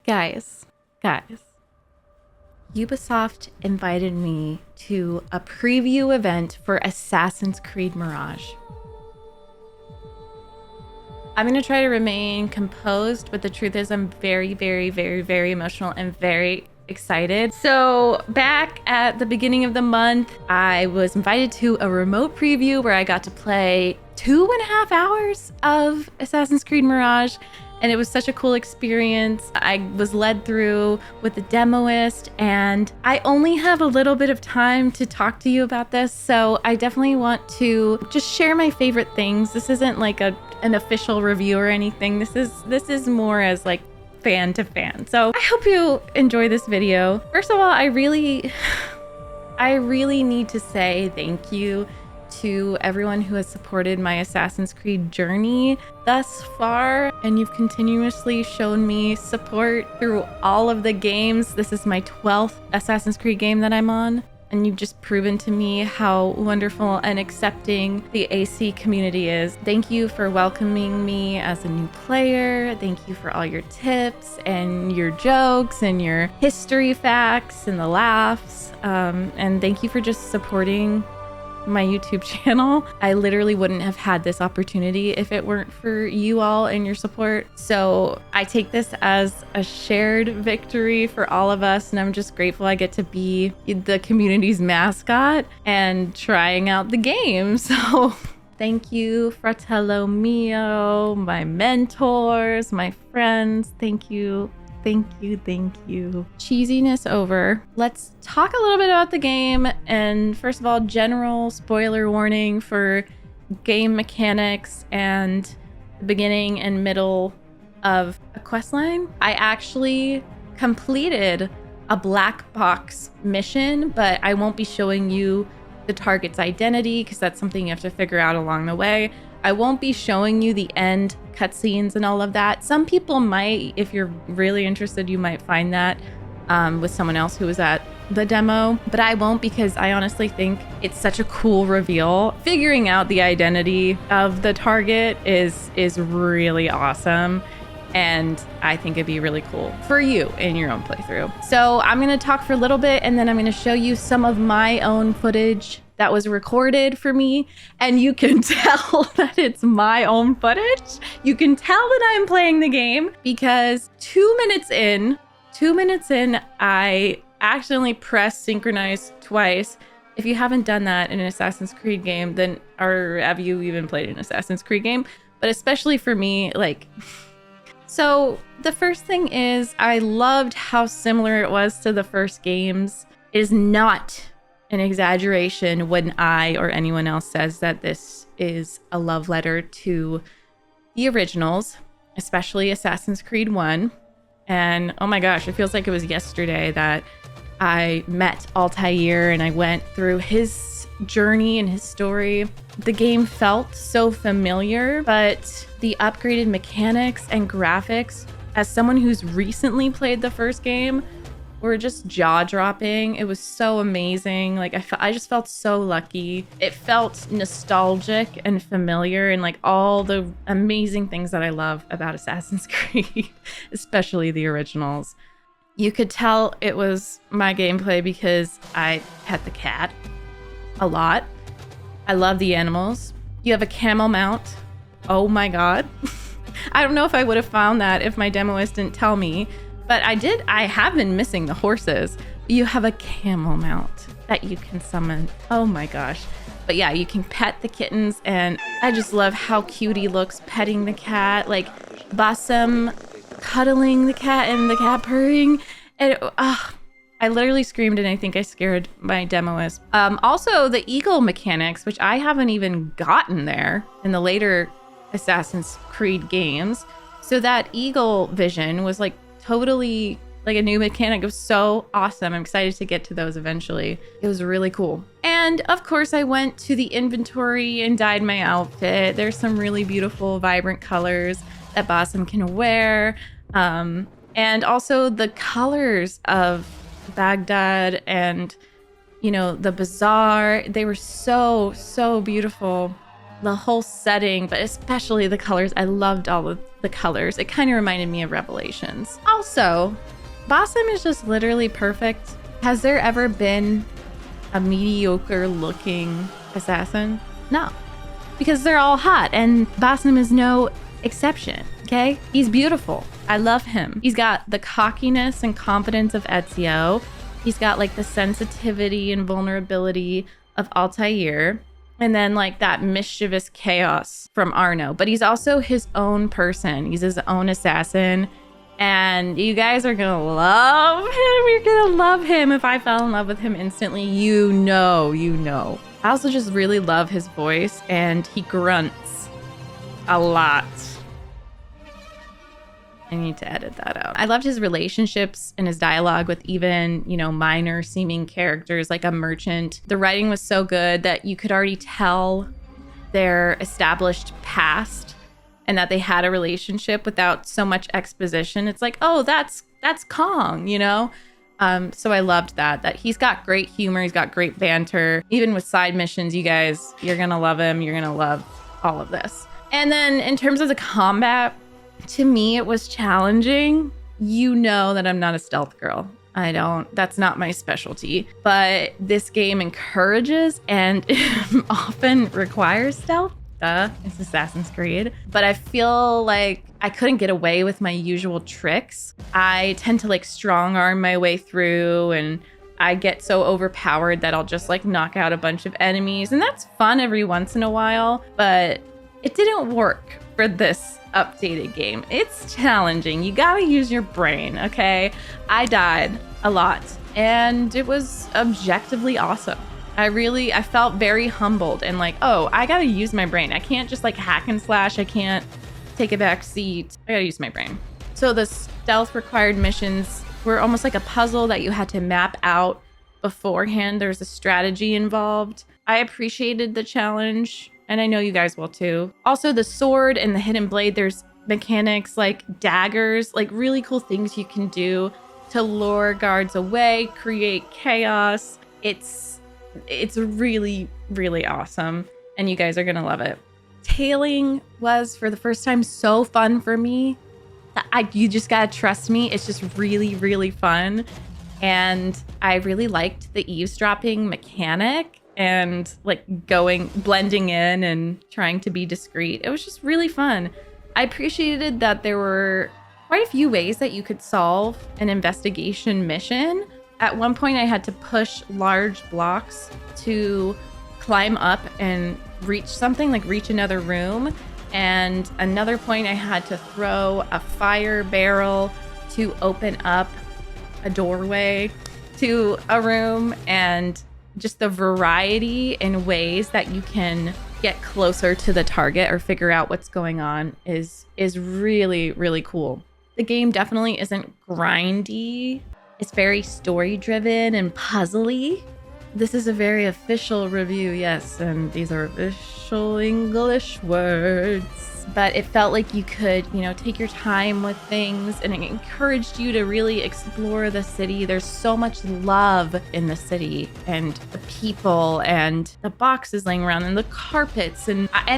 Guys, Ubisoft invited me to a preview event for Assassin's Creed Mirage. I'm going to try to remain composed, but the truth is I'm very, very, very, very emotional and very excited. So back at the beginning of the month, I was invited to a remote preview where I got to play 2.5 hours of Assassin's Creed Mirage. And it was such a cool experience. I was led through with the demoist, and I only have a little bit of time to talk to you about this. So I definitely want to just share my favorite things. This isn't like an official review or anything. This is more as like fan to fan. So I hope you enjoy this video. First of all, I really need to say thank you to everyone who has supported my Assassin's Creed journey thus far, and you've continuously shown me support through all of the games. This is my 12th Assassin's Creed game that I'm on, and you've just proven to me how wonderful and accepting the AC community is. Thank you for welcoming me as a new player. Thank you for all your tips and your jokes and your history facts and the laughs, and thank you for just supporting my YouTube channel. I literally wouldn't have had this opportunity if it weren't for you all and your support. So I take this as a shared victory for all of us, and I'm just grateful I get to be the community's mascot and trying out the game. So thank you, fratello mio, my mentors, my friends. Thank you. Thank you. Cheesiness over. Let's talk a little bit about the game. And first of all, general spoiler warning for game mechanics and the beginning and middle of a quest line. I actually completed a black box mission, but I won't be showing you the target's identity because that's something you have to figure out along the way. I won't be showing you the end cutscenes and all of that. Some people might, if you're really interested, you might find that with someone else who was at the demo, but I won't because I honestly think it's such a cool reveal. Figuring out the identity of the target is really awesome, and I think it'd be really cool for you in your own playthrough. So I'm going to talk for a little bit, and then I'm going to show you some of my own footage that was recorded for me, and you can tell that it's my own footage. You can tell that I'm playing the game because 2 minutes in, I accidentally pressed synchronize twice. If you haven't done that in an Assassin's Creed game, then or have you even played an Assassin's Creed game? But especially for me, like, so the first thing is I loved how similar it was to the first games. It is not an exaggeration when I or anyone else says that this is a love letter to the originals, especially Assassin's Creed 1. And oh my gosh, it feels like it was yesterday that I met Altair and I went through his journey and his story. The game felt so familiar, but the upgraded mechanics and graphics, as someone who's recently played the first game, were just jaw-dropping. It was so amazing. Like I just felt so lucky. It felt nostalgic and familiar, and like all the amazing things that I love about Assassin's Creed, especially the originals. You could tell it was my gameplay because I pet the cat a lot. I love the animals. You have a camel mount. Oh my god. I don't know if I would have found that if my demoist didn't tell me. But I have been missing the horses. You have a camel mount that you can summon. Oh my gosh. But yeah, you can pet the kittens, and I just love how cute he looks petting the cat, like Bassam cuddling the cat and the cat purring. And I literally screamed, and I think I scared my demoist. Also, the eagle mechanics, which I haven't even gotten there in the later Assassin's Creed games. So that eagle vision was like totally like a new mechanic. It was so awesome. I'm excited to get to those eventually. It was really cool. And of course I went to the inventory and dyed my outfit. There's some really beautiful, vibrant colors that Bassam can wear. And also the colors of Baghdad and, you know, the bazaar, they were so beautiful. The whole setting, but especially the colors. I loved all of the colors. It kind of reminded me of Revelations. Also, Basim is just literally perfect. Has there ever been a mediocre looking assassin? No, because they're all hot, and Basim is no exception. Okay, he's beautiful. I love him. He's got the cockiness and confidence of Ezio. He's got like the sensitivity and vulnerability of Altair, and then like that mischievous chaos from Arno. But he's also his own person. He's his own assassin. And you guys are gonna love him. You're gonna love him. If I fell in love with him instantly, you know. I also just really love his voice, and he grunts a lot. I need to edit that out. I loved his relationships and his dialogue with even, minor seeming characters like a merchant. The writing was so good that you could already tell their established past and that they had a relationship without so much exposition. It's like, oh, that's Kong, So I loved that he's got great humor. He's got great banter. Even with side missions, you guys, you're going to love him. You're going to love all of this. And then in terms of the combat, to me, it was challenging. You know that I'm not a stealth girl. That's not my specialty. But this game encourages and often requires stealth. It's Assassin's Creed. But I feel like I couldn't get away with my usual tricks. I tend to like strong arm my way through, and I get so overpowered that I'll just like knock out a bunch of enemies. And that's fun every once in a while, but it didn't work for this updated game. It's challenging. You gotta use your brain, okay? I died a lot, and it was objectively awesome. I felt very humbled and like, oh, I gotta use my brain. I can't just like hack and slash. I can't take a back seat. I gotta use my brain. So the stealth required missions were almost like a puzzle that you had to map out beforehand. There's a strategy involved. I appreciated the challenge, and I know you guys will too. Also, the sword and the hidden blade, there's mechanics like daggers, like really cool things you can do to lure guards away, create chaos. It's really, really awesome, and you guys are gonna love it. Tailing was, for the first time, so fun for me. You just gotta trust me. It's just really, really fun, and I really liked the eavesdropping mechanic and like blending in and trying to be discreet. It was just really fun. I appreciated that there were quite a few ways that you could solve an investigation mission. At one point, I had to push large blocks to climb up and reach something, like reach another room. And another point, I had to throw a fire barrel to open up a doorway to a room. And just the variety in ways that you can get closer to the target or figure out what's going on is really, really cool. The game definitely isn't grindy. It's very story-driven and puzzly. This is a very official review, yes, and these are official English words. But it felt like you could, take your time with things, and it encouraged you to really explore the city. There's so much love in the city, and the people, and the boxes laying around, and the carpets, and I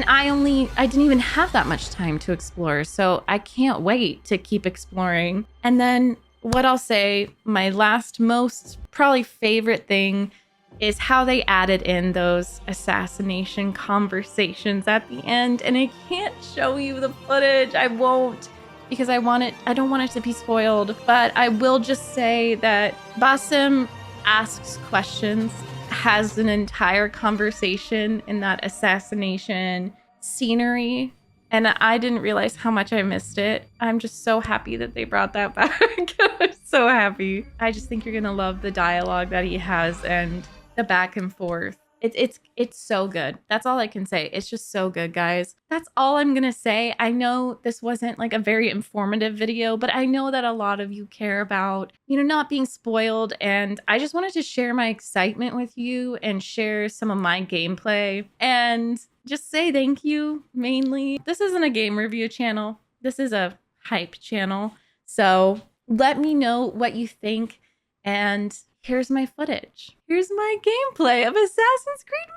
didn't even have that much time to explore, so I can't wait to keep exploring. And then what I'll say, my last most probably favorite thing is how they added in those assassination conversations at the end. And I can't show you the footage. I won't, because I don't want it to be spoiled. But I will just say that Basim asks questions, has an entire conversation in that assassination scenery. And I didn't realize how much I missed it. I'm just so happy that they brought that back. I'm so happy. I just think you're gonna love the dialogue that he has and the back and forth. It's so good. That's all I can say. It's just so good, guys. That's all I'm gonna say. I know this wasn't like a very informative video, but I know that a lot of you care about, not being spoiled. And I just wanted to share my excitement with you and share some of my gameplay and just say thank you, mainly. This isn't a game review channel. This is a hype channel. So let me know what you think. And here's my footage. Here's my gameplay of Assassin's Creed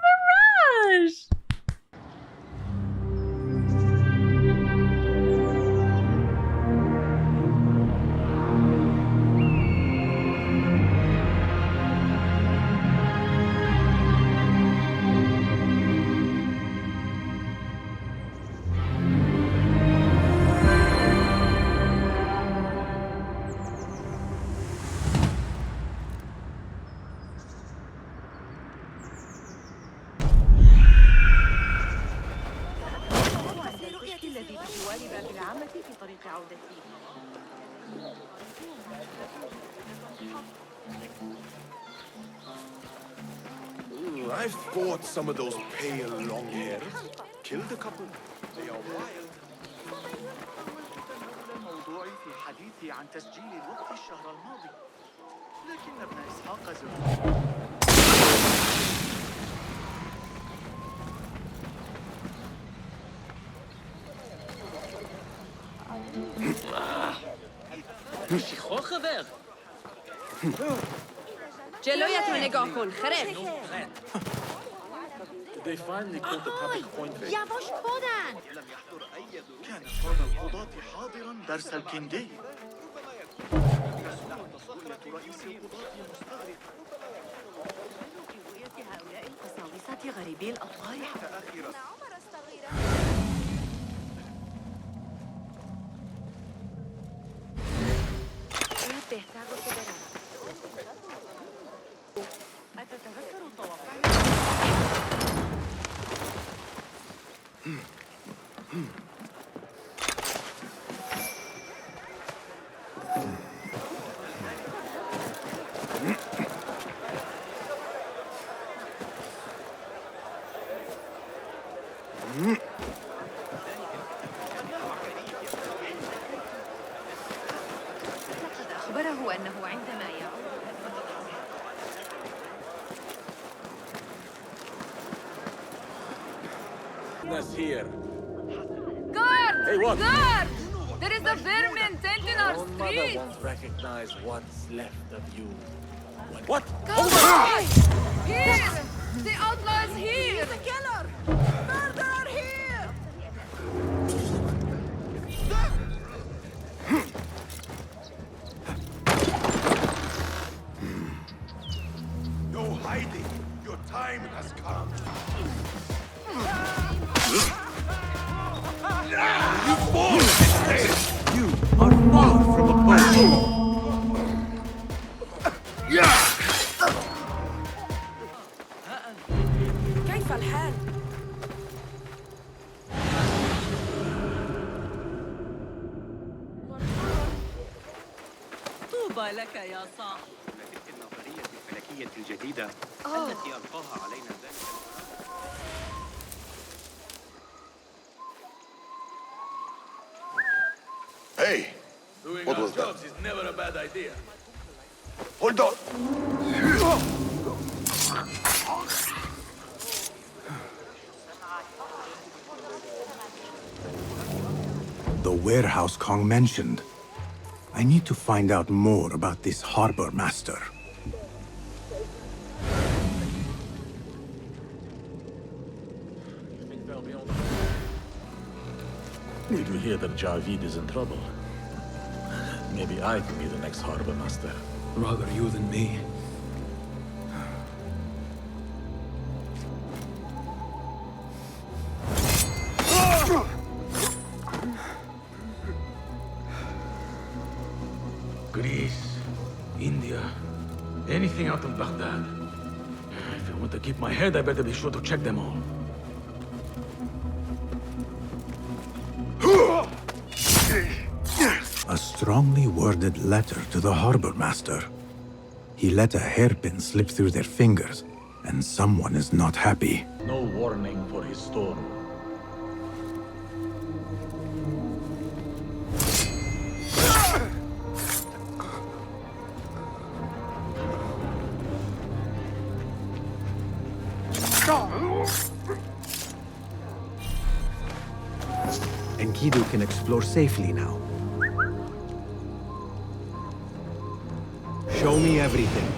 Mirage. I've fought some of those pale long-hairs. Killed a couple. They are wild. الموضوع في الحديث عن تسجيل الوقت الشهر الماضي لكن ابن إسحاق زر جلویتو نگاه کن خرف. They finally caught the topic point fake. یواش خودن. لم يحضر أي كان قاضي القضاة حاضرا درس الكندي مسؤولية رئيس القضاة مستغرقة هؤلاء القساوسة غريبي الأطوار متأخرة أتتذكر التوقع؟ لقد أخبره أنه عندما يعود That's here. Guard! Hey, what? Guard! There is a vermin tent in our Your mother street! won't recognize what's left of you. What? Come Here! The outlaw is here! The killer! Murderer here! No hiding. Your time has come. You fall this day. You are far from a boat. كيف الحال؟ طوبى لك يا صاح. تلك النظرية الفلكية الجديدة التي ألقاها علينا ذلك Hey, Doing what our was that? jobs is never a bad idea. Hold on. The warehouse Kong mentioned. I need to find out more about this harbor master. Did we hear that Javid is in trouble? Maybe I can be the next harbor master. Rather you than me. Greece, India, anything out of Baghdad. If I want to keep my head, I better be sure to check them all. A strongly worded letter to the harbor master. He let a hairpin slip through their fingers, and someone is not happy. No warning for his storm. Enkidu can explore safely now. Show me everything.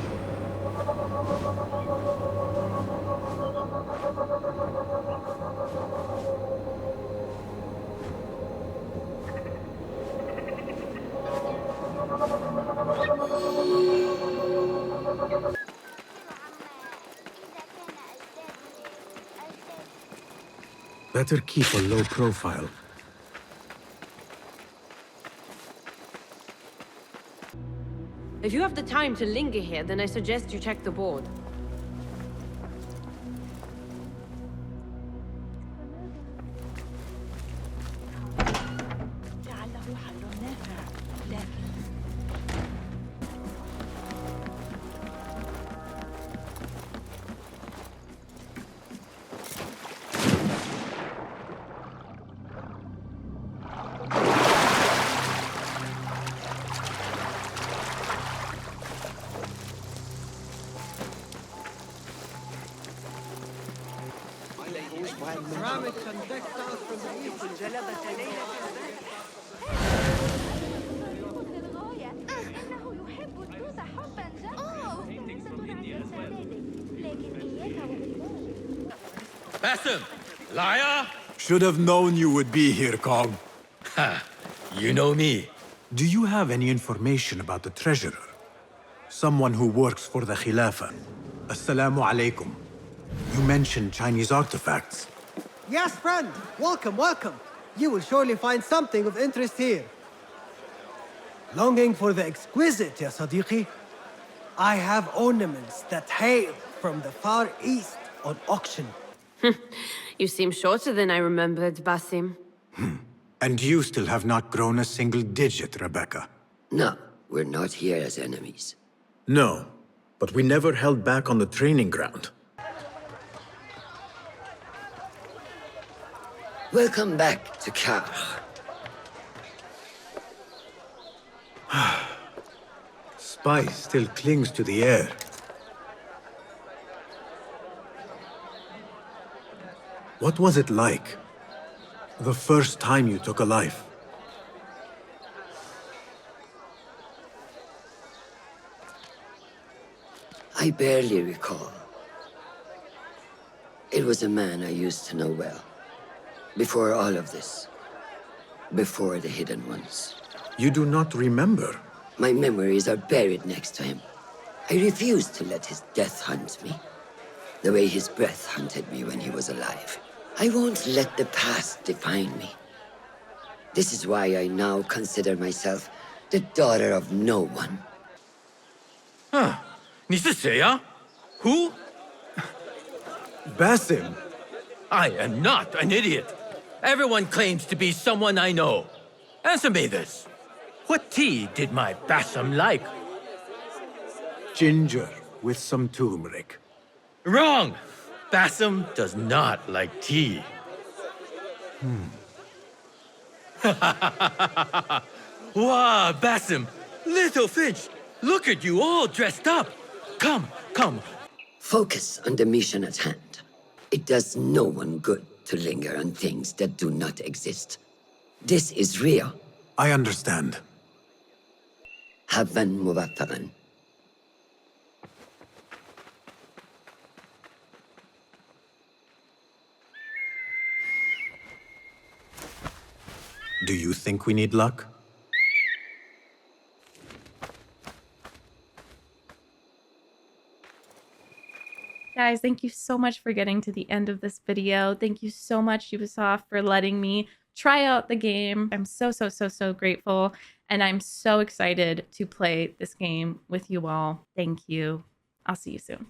Better keep a low profile. If you have the time to linger here, then I suggest you check the board. لعله حل ceramics and textiles from the East. للغاية إنه يحب التوت حبا جما لكن إياك والموت. Bassem! Liar! Should have known you would be here, Cog. Ha! You know me. Do you have any information about the treasurer? Someone who works for the Khilafah. Assalamu alaikum. You mentioned Chinese artifacts. Yes, friend. Welcome, welcome. You will surely find something of interest here. Longing for the exquisite, ya Sadiqi? I have ornaments that hail from the Far East on auction. You seem shorter than I remembered, Basim. And you still have not grown a single digit, Rebecca. No, we're not here as enemies. No, but we never held back on the training ground. Welcome back to Kar. Spice still clings to the air. What was it like? The first time you took a life? I barely recall. It was a man I used to know well. Before all of this. Before the Hidden Ones. You do not remember? My memories are buried next to him. I refuse to let his death hunt me. The way his breath hunted me when he was alive. I won't let the past define me. This is why I now consider myself the daughter of no one. Huh. 你是谁啊? Who? Basim! I am not an idiot. Everyone claims to be someone I know. Answer me this. What tea did my Bassem like? Ginger with some turmeric. Wrong! Bassem does not like tea. Wow, Bassem! Little Finch! Look at you all dressed up! Come, come. Focus on the mission at hand. It does no one good to linger on things that do not exist. This is real. I understand. Habban muwaffaqan. Do you think we need luck? Guys, thank you so much for getting to the end of this video. Thank you so much, Ubisoft, for letting me try out the game. I'm so, so, so, so grateful. And I'm so excited to play this game with you all. Thank you. I'll see you soon.